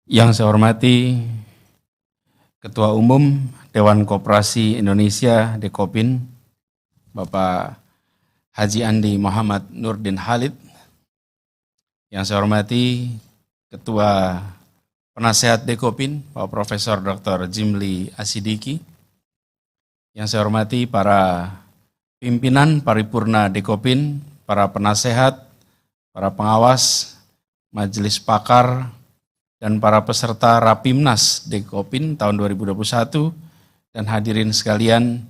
Yang saya hormati Ketua Umum Dewan Koperasi Indonesia Dekopin, Bapak Haji Andi Muhammad Nurdin Halid. Yang saya hormati Ketua Penasehat Dekopin, Pak Profesor Dr. Jimli Asidiki. Yang saya hormati para pimpinan paripurna Dekopin, para penasehat, para pengawas, majelis pakar, dan para peserta Rapimnas Dekopin tahun 2021, dan hadirin sekalian,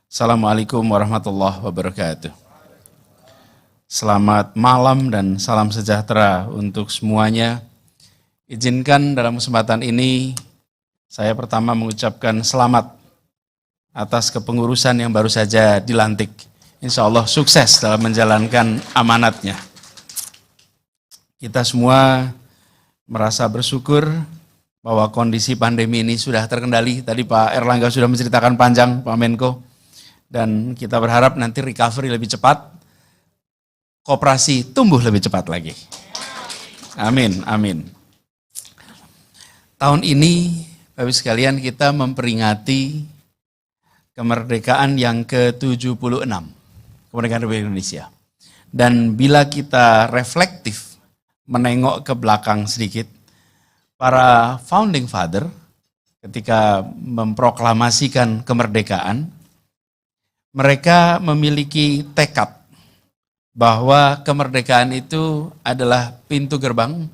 Assalamualaikum warahmatullahi wabarakatuh. Selamat malam dan salam sejahtera untuk semuanya. Izinkan dalam kesempatan ini, saya pertama mengucapkan selamat atas kepengurusan yang baru saja dilantik. Insya Allah sukses dalam menjalankan amanatnya. Kita semua merasa bersyukur bahwa kondisi pandemi ini sudah terkendali. Tadi Pak Erlangga sudah menceritakan panjang, Pak Menko. Dan kita berharap nanti recovery lebih cepat, koperasi tumbuh lebih cepat lagi. Amin, amin. Tahun ini, Bapak Ibu sekalian, kita memperingati kemerdekaan yang ke-76, kemerdekaan Republik Indonesia. Dan bila kita reflektif, menengok ke belakang sedikit, para founding father ketika memproklamasikan kemerdekaan, mereka memiliki tekad bahwa kemerdekaan itu adalah pintu gerbang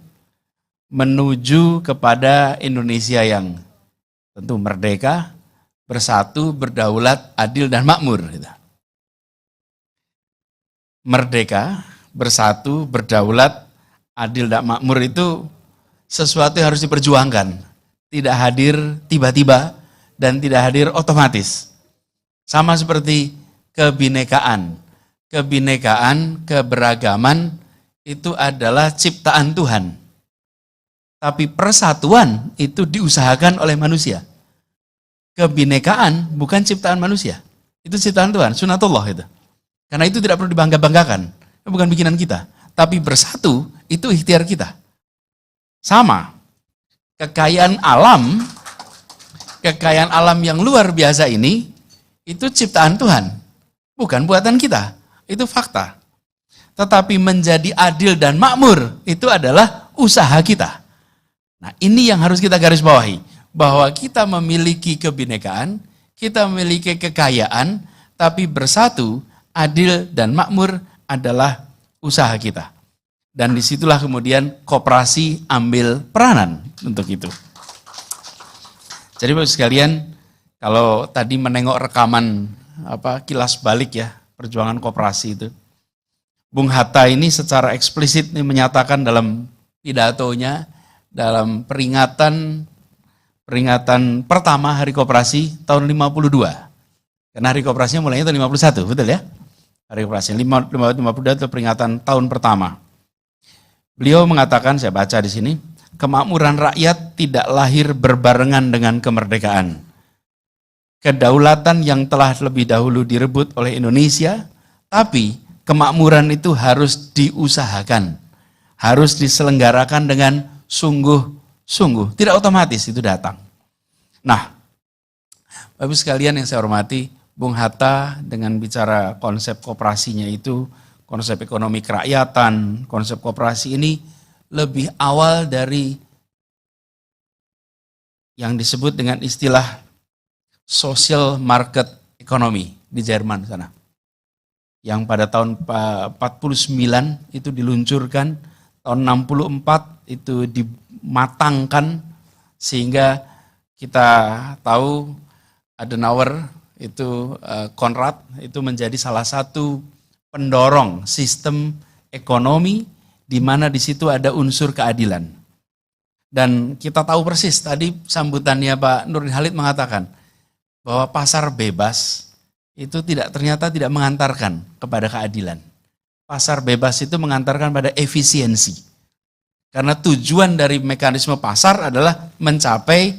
menuju kepada Indonesia yang tentu merdeka, bersatu, berdaulat, adil, dan makmur. Merdeka, bersatu, berdaulat, adil dan makmur itu sesuatu yang harus diperjuangkan. Tidak hadir tiba-tiba dan tidak hadir otomatis. Sama seperti kebinekaan. Kebinekaan, keberagaman itu adalah ciptaan Tuhan. Tapi persatuan itu diusahakan oleh manusia. Kebinekaan bukan ciptaan manusia. Itu ciptaan Tuhan, sunatullah itu. Karena itu tidak perlu dibangga-banggakan. Bukan bikinan kita. Tapi bersatu itu ikhtiar kita. Sama, kekayaan alam yang luar biasa ini, itu ciptaan Tuhan. Bukan buatan kita, itu fakta. Tetapi menjadi adil dan makmur, itu adalah usaha kita. Nah, ini yang harus kita garis bawahi. Bahwa kita memiliki kebinekaan, kita memiliki kekayaan, tapi bersatu, adil dan makmur adalah usaha kita. Dan disitulah kemudian koperasi ambil peranan untuk itu. Jadi Bapak sekalian, kalau tadi menengok rekaman kilas balik ya perjuangan koperasi itu, Bung Hatta ini secara eksplisit ini menyatakan dalam pidatonya dalam peringatan pertama Hari Koperasi tahun 52. Karena Hari Koperasinya mulainya tahun 51, betul ya? Hari Koperasi 52 itu peringatan tahun pertama. Beliau mengatakan, saya baca di sini, kemakmuran rakyat tidak lahir berbarengan dengan kemerdekaan. Kedaulatan yang telah lebih dahulu direbut oleh Indonesia, tapi kemakmuran itu harus diusahakan, harus diselenggarakan dengan sungguh-sungguh, tidak otomatis itu datang. Nah, Bapak sekalian yang saya hormati, Bung Hatta dengan bicara konsep koperasinya itu, konsep ekonomi kerakyatan, konsep koperasi ini lebih awal dari yang disebut dengan istilah social market economy di Jerman sana. Yang pada tahun 49 itu diluncurkan, tahun 64 itu dimatangkan sehingga kita tahu Adenauer itu Konrad itu menjadi salah satu pendorong sistem ekonomi di mana di situ ada unsur keadilan. Dan kita tahu persis tadi sambutannya Pak Nurdin Halid mengatakan bahwa pasar bebas itu ternyata tidak mengantarkan kepada keadilan. Pasar bebas itu mengantarkan pada efisiensi. Karena tujuan dari mekanisme pasar adalah mencapai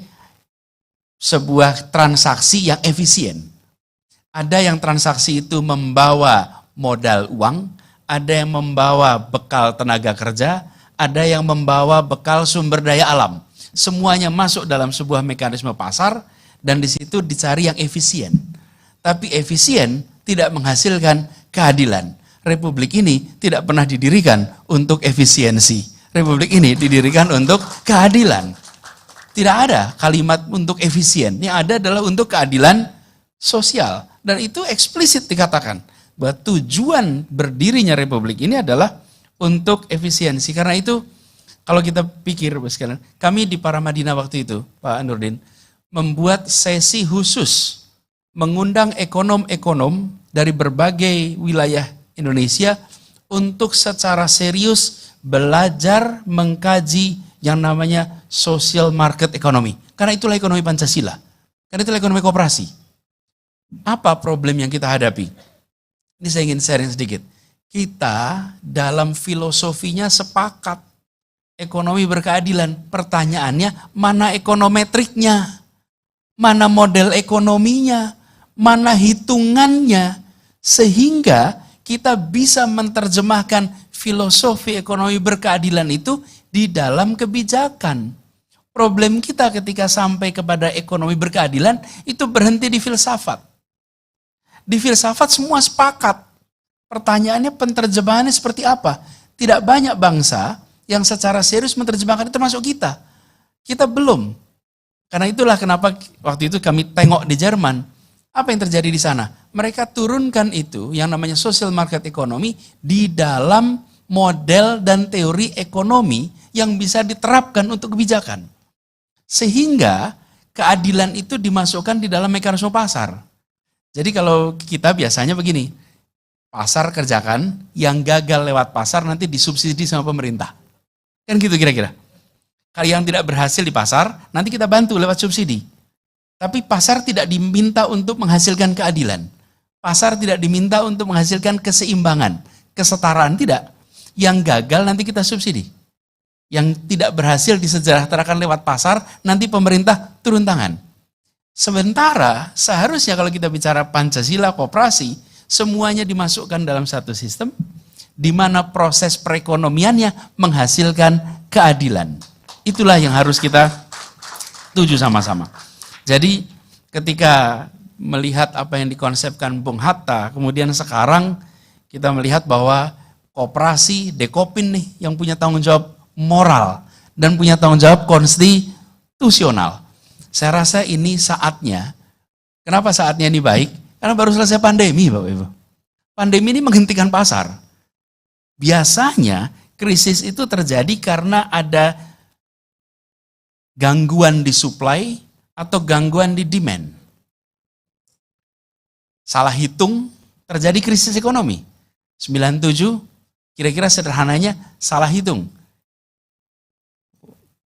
sebuah transaksi yang efisien. Ada yang transaksi itu membawa modal uang, ada yang membawa bekal tenaga kerja, ada yang membawa bekal sumber daya alam. Semuanya masuk dalam sebuah mekanisme pasar dan di situ dicari yang efisien. Tapi efisien tidak menghasilkan keadilan. Republik ini tidak pernah didirikan untuk efisiensi. Republik ini didirikan untuk keadilan. Tidak ada kalimat untuk efisien. Yang ada adalah untuk keadilan sosial. Dan itu eksplisit dikatakan bahwa tujuan berdirinya Republik ini adalah untuk efisiensi. Karena itu kalau kita pikir, kami di Paramadina waktu itu, Pak Nurdin, membuat sesi khusus mengundang ekonom-ekonom dari berbagai wilayah Indonesia untuk secara serius belajar mengkaji yang namanya social market economy. Karena itulah ekonomi Pancasila. Karena itulah ekonomi koperasi. Apa problem yang kita hadapi? Ini saya ingin sharing sedikit. Kita dalam filosofinya sepakat ekonomi berkeadilan. Pertanyaannya, mana ekonometriknya? Mana model ekonominya? Mana hitungannya? Sehingga kita bisa menerjemahkan filosofi ekonomi berkeadilan itu di dalam kebijakan. Problem kita ketika sampai kepada ekonomi berkeadilan itu berhenti di filsafat. Di filsafat semua sepakat. Pertanyaannya penerjemahannya seperti apa? Tidak banyak bangsa yang secara serius menerjemahkan itu, termasuk kita. Kita belum. Karena itulah kenapa waktu itu kami tengok di Jerman. Apa yang terjadi di sana? Mereka turunkan itu yang namanya social market economy di dalam model dan teori ekonomi yang bisa diterapkan untuk kebijakan. Sehingga keadilan itu dimasukkan di dalam mekanisme pasar. Jadi kalau kita biasanya begini, pasar kerjakan, yang gagal lewat pasar nanti disubsidi sama pemerintah. Kan gitu kira-kira. Kalau yang tidak berhasil di pasar, nanti kita bantu lewat subsidi. Tapi pasar tidak diminta untuk menghasilkan keadilan. Pasar tidak diminta untuk menghasilkan keseimbangan, kesetaraan, tidak. Yang gagal nanti kita subsidi. Yang tidak berhasil disejahterakan lewat pasar, nanti pemerintah turun tangan. Sementara seharusnya kalau kita bicara Pancasila, koperasi, semuanya dimasukkan dalam satu sistem, di mana proses perekonomiannya menghasilkan keadilan. Itulah yang harus kita tuju sama-sama. Jadi ketika melihat apa yang dikonsepkan Bung Hatta, kemudian sekarang kita melihat bahwa koperasi, Dekopin nih yang punya tanggung jawab moral dan punya tanggung jawab konstitusional. Saya rasa ini saatnya. Kenapa saatnya ini baik? Karena baru selesai pandemi, Bapak Ibu. Pandemi ini menghentikan pasar. Biasanya krisis itu terjadi karena ada gangguan di supply atau gangguan di demand. Salah hitung, terjadi krisis ekonomi. 97, kira-kira sederhananya salah hitung.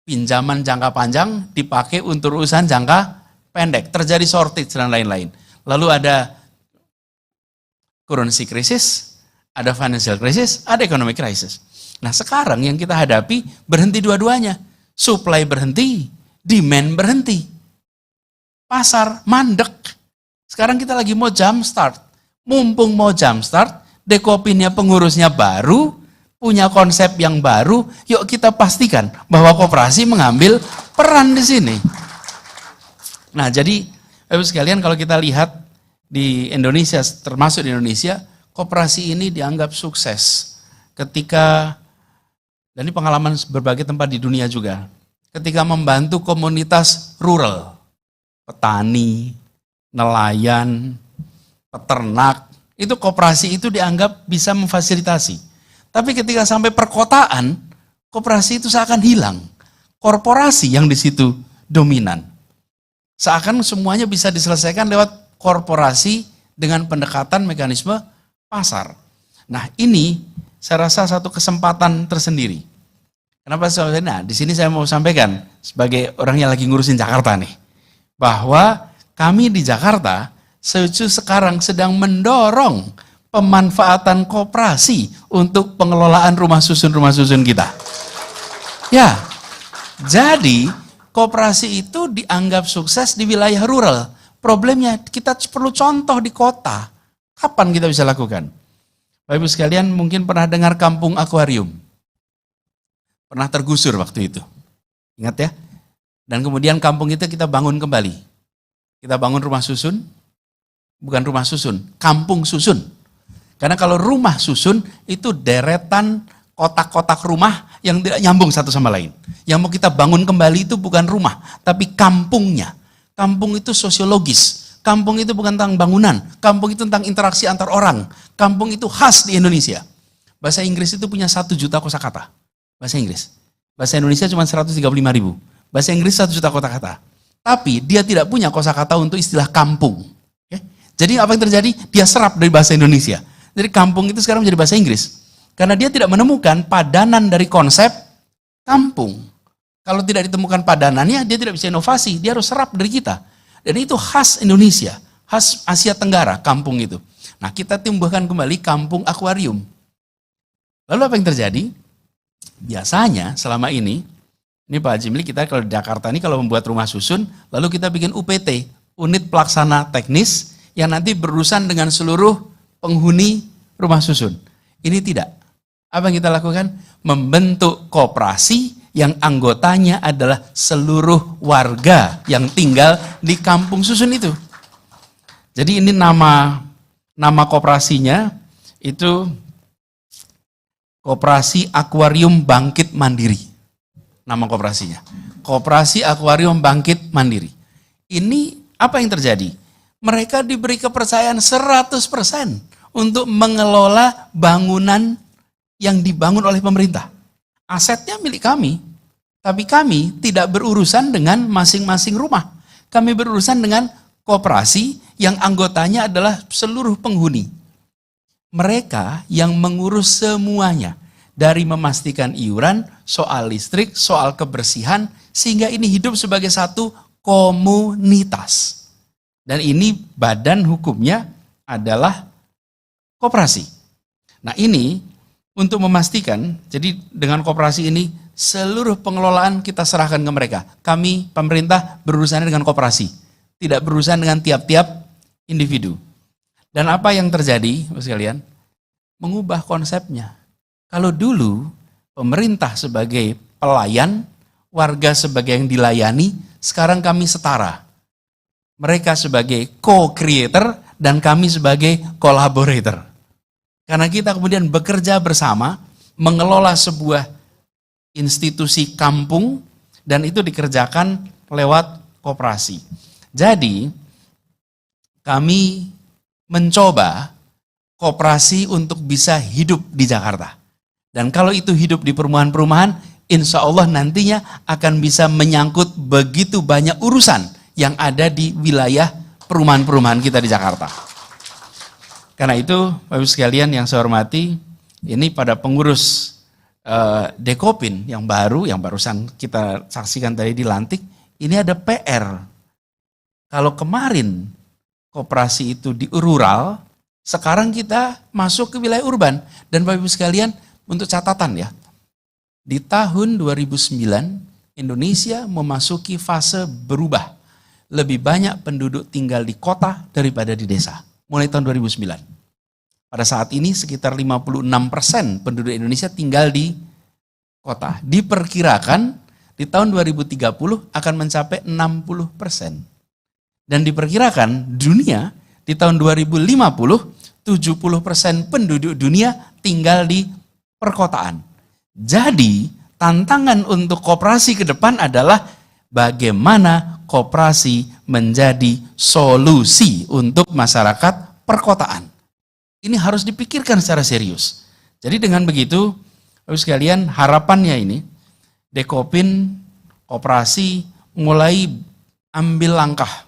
Pinjaman jangka panjang dipakai untuk urusan jangka pendek. Terjadi shortage dan lain-lain. Lalu ada currency crisis, ada financial crisis, ada economic crisis. Nah sekarang yang kita hadapi berhenti dua-duanya. Supply berhenti, demand berhenti. Pasar mandek. Sekarang kita lagi mau jump start. Mumpung mau jump start, Dekopinnya pengurusnya baru, punya konsep yang baru, yuk kita pastikan bahwa koperasi mengambil peran di sini. Nah jadi, Bapak sekalian kalau kita lihat di Indonesia, termasuk di Indonesia, koperasi ini dianggap sukses ketika, dan ini pengalaman berbagai tempat di dunia juga, ketika membantu komunitas rural, petani, nelayan, peternak, itu koperasi itu dianggap bisa memfasilitasi. Tapi ketika sampai perkotaan, koperasi itu seakan hilang. Korporasi yang di situ dominan. Seakan semuanya bisa diselesaikan lewat korporasi dengan pendekatan mekanisme pasar. Nah ini saya rasa satu kesempatan tersendiri. Kenapa saya? Nah di sini saya mau sampaikan sebagai orang yang lagi ngurusin Jakarta nih, bahwa kami di Jakarta sekarang sedang mendorong pemanfaatan koperasi untuk pengelolaan rumah susun kita. Ya, jadi koperasi itu dianggap sukses di wilayah rural. Problemnya kita perlu contoh di kota. Kapan kita bisa lakukan? Bapak Ibu sekalian mungkin pernah dengar kampung akuarium. Pernah tergusur waktu itu. Ingat ya? Dan kemudian kampung itu kita bangun kembali. Kita bangun rumah susun, bukan rumah susun, kampung susun. Karena kalau rumah susun itu deretan kotak-kotak rumah yang tidak nyambung satu sama lain. Yang mau kita bangun kembali itu bukan rumah, tapi kampungnya. Kampung itu sosiologis. Kampung itu bukan tentang bangunan. Kampung itu tentang interaksi antar orang. Kampung itu khas di Indonesia. Bahasa Inggris itu punya 1 juta kosakata. Bahasa Inggris. Bahasa Indonesia cuma 135.000. Bahasa Inggris 1 juta kosakata. Tapi dia tidak punya kosakata untuk istilah kampung. Jadi apa yang terjadi? Dia serap dari bahasa Indonesia. Jadi kampung itu sekarang menjadi bahasa Inggris. Karena dia tidak menemukan padanan dari konsep kampung. Kalau tidak ditemukan padanannya, dia tidak bisa inovasi. Dia harus serap dari kita. Dan itu khas Indonesia, khas Asia Tenggara, kampung itu. Nah, kita tumbuhkan kembali kampung akuarium. Lalu apa yang terjadi? Biasanya selama ini Pak Jimli, kita kalau di Jakarta ini kalau membuat rumah susun, lalu kita bikin UPT, unit pelaksana teknis, yang nanti berurusan dengan seluruh penghuni rumah susun. Ini tidak. Apa yang kita lakukan? Membentuk koperasi yang anggotanya adalah seluruh warga yang tinggal di kampung susun itu. Jadi ini nama koperasinya itu Koperasi Akuarium Bangkit Mandiri. Nama koperasinya. Koperasi Akuarium Bangkit Mandiri. Ini apa yang terjadi? Mereka diberi kepercayaan 100% untuk mengelola bangunan yang dibangun oleh pemerintah. Asetnya milik kami, tapi kami tidak berurusan dengan masing-masing rumah. Kami berurusan dengan koperasi yang anggotanya adalah seluruh penghuni. Mereka yang mengurus semuanya. Dari memastikan iuran, soal listrik, soal kebersihan, sehingga ini hidup sebagai satu komunitas. Dan ini badan hukumnya adalah koperasi. Nah ini untuk memastikan, jadi dengan koperasi ini seluruh pengelolaan kita serahkan ke mereka. Kami, pemerintah, berurusan dengan koperasi. Tidak berurusan dengan tiap-tiap individu. Dan apa yang terjadi, Bapak sekalian? Mengubah konsepnya. Kalau dulu pemerintah sebagai pelayan, warga sebagai yang dilayani, sekarang kami setara. Mereka sebagai co-creator dan kami sebagai collaborator. Karena kita kemudian bekerja bersama, mengelola sebuah institusi kampung, dan itu dikerjakan lewat koperasi. Jadi, kami mencoba koperasi untuk bisa hidup di Jakarta. Dan kalau itu hidup di perumahan-perumahan, insya Allah nantinya akan bisa menyangkut begitu banyak urusan yang ada di wilayah perumahan-perumahan kita di Jakarta. Karena itu, Bapak sekalian yang saya hormati, ini pada pengurus Dekopin yang barusan kita saksikan tadi dilantik, ini ada PR. Kalau kemarin koperasi itu di rural, sekarang kita masuk ke wilayah urban. Dan Bapak Ibu sekalian, untuk catatan ya, di tahun 2009 Indonesia memasuki fase berubah. Lebih banyak penduduk tinggal di kota daripada di desa. Mulai tahun 2009. Pada saat ini sekitar 56% penduduk Indonesia tinggal di kota. Diperkirakan di tahun 2030 akan mencapai 60%. Dan diperkirakan dunia di tahun 2050 70% penduduk dunia tinggal di perkotaan. Jadi tantangan untuk koperasi ke depan adalah bagaimana koperasi menjadi solusi untuk masyarakat perkotaan. Ini harus dipikirkan secara serius. Jadi dengan begitu, Bapak sekalian, harapannya ini, Dekopin, koperasi mulai ambil langkah.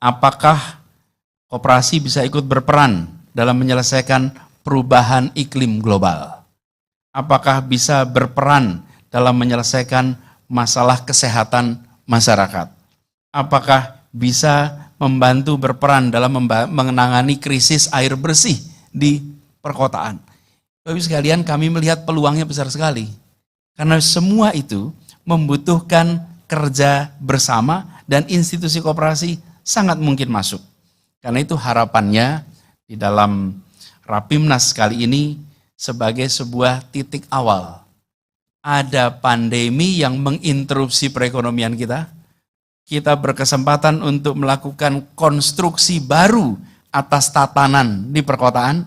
Apakah koperasi bisa ikut berperan dalam menyelesaikan perubahan iklim global? Apakah bisa berperan dalam menyelesaikan masalah kesehatan masyarakat? Apakah bisa membantu berperan dalam menangani krisis air bersih di perkotaan? Bapak sekalian, kami melihat peluangnya besar sekali. Karena semua itu membutuhkan kerja bersama dan institusi koperasi sangat mungkin masuk. Karena itu harapannya di dalam Rapimnas kali ini sebagai sebuah titik awal. ada pandemi yang menginterupsi perekonomian kita. Kita berkesempatan untuk melakukan konstruksi baru atas tatanan di perkotaan.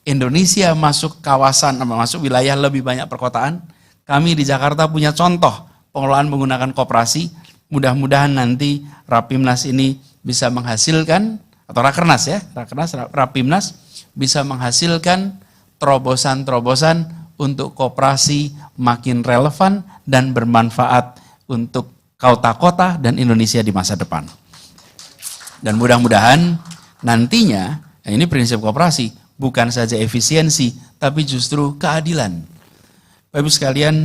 Indonesia masuk kawasan, masuk wilayah lebih banyak perkotaan. Kami di Jakarta punya contoh pengelolaan menggunakan koperasi. Mudah-mudahan nanti Rapimnas ini bisa menghasilkan, atau Rakernas ya, Rapimnas bisa menghasilkan terobosan-terobosan untuk koperasi makin relevan dan bermanfaat untuk kota-kota dan Indonesia di masa depan. Dan mudah-mudahan nantinya, ini prinsip koperasi, bukan saja efisiensi, tapi justru keadilan. Bapak Ibu sekalian,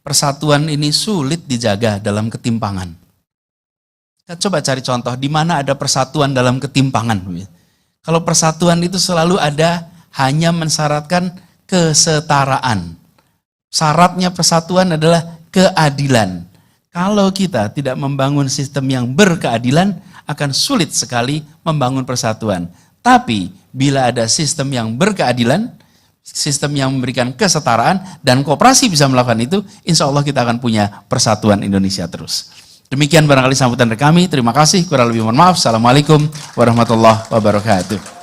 persatuan ini sulit dijaga dalam ketimpangan. Kita coba cari contoh di mana ada persatuan dalam ketimpangan. Kalau persatuan itu selalu ada, hanya mensyaratkan kesetaraan. Syaratnya persatuan adalah keadilan. Kalau kita tidak membangun sistem yang berkeadilan, akan sulit sekali membangun persatuan. Tapi bila ada sistem yang berkeadilan, sistem yang memberikan kesetaraan, dan koperasi bisa melakukan itu, insya Allah kita akan punya persatuan Indonesia terus. Demikian barangkali sambutan dari kami. Terima kasih. Kurang lebih mohon maaf. Assalamualaikum warahmatullahi wabarakatuh.